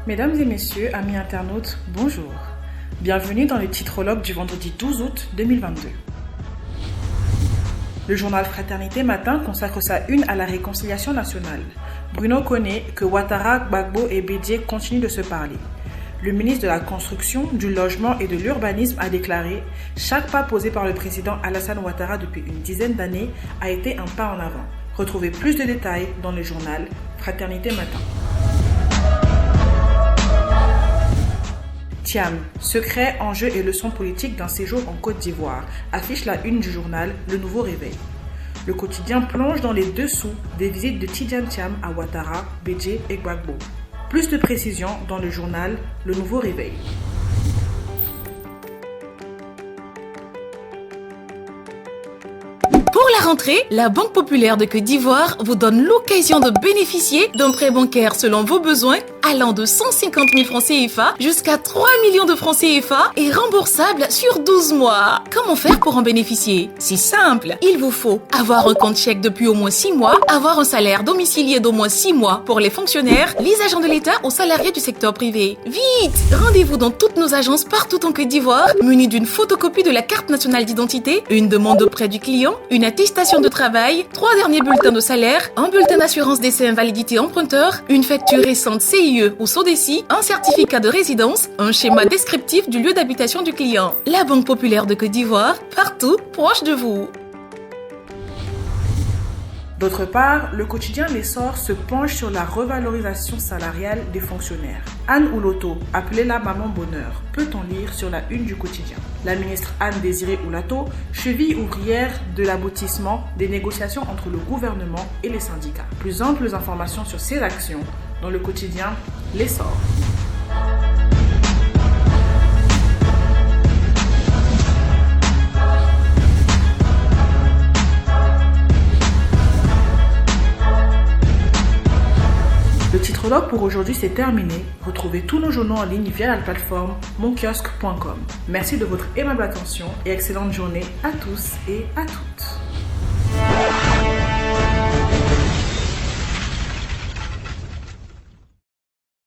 Mesdames et messieurs, amis internautes, bonjour. Bienvenue dans le titrologue du vendredi 12 août 2022. Le journal Fraternité Matin consacre sa une à la réconciliation nationale. Bruno connaît que Ouattara, Gbagbo et Bédié continuent de se parler. Le ministre de la Construction, du Logement et de l'Urbanisme a déclaré « Chaque pas posé par le président Alassane Ouattara depuis une dizaine d'années a été un pas en avant ». Retrouvez plus de détails dans le journal Fraternité Matin. Thiam, secret, enjeux et leçons politiques d'un séjour en Côte d'Ivoire, affiche la une du journal Le Nouveau Réveil. Le quotidien plonge dans les dessous des visites de Tidjane Thiam à Ouattara, Bédié et Gbagbo. Plus de précisions dans le journal Le Nouveau Réveil. Pour la rentrée, la Banque Populaire de Côte d'Ivoire vous donne l'occasion de bénéficier d'un prêt bancaire selon vos besoins allant de 150 000 francs CFA jusqu'à 3 millions de francs CFA et remboursable sur 12 mois. Comment faire pour en bénéficier? C'est simple, il vous faut avoir un compte chèque depuis au moins 6 mois, avoir un salaire domicilié d'au moins 6 mois pour les fonctionnaires, les agents de l'État ou salariés du secteur privé. Vite! Rendez-vous dans toutes nos agences partout en Côte d'Ivoire, munis d'une photocopie de la carte nationale d'identité, une demande de prêt du client, une attestation de travail, 3 derniers bulletins de salaire, un bulletin d'assurance décès invalidité emprunteur, une facture récente CIE ou SODECI, un certificat de résidence, un schéma descriptif du lieu d'habitation du client. La Banque Populaire de Côte d'Ivoire, partout, proche de vous. D'autre part, le quotidien L'Essor se penche sur la revalorisation salariale des fonctionnaires. Anne Ouloto, appelée la Maman Bonheur, peut-on lire sur la une du quotidien. La ministre Anne Désirée Ouloto, cheville ouvrière de l'aboutissement des négociations entre le gouvernement et les syndicats. Plus amples informations sur ces actions dans le quotidien L'Essor. Le titrologue pour aujourd'hui c'est terminé. Retrouvez tous nos journaux en ligne via la plateforme monkiosque.com. Merci de votre aimable attention et excellente journée à tous et à toutes.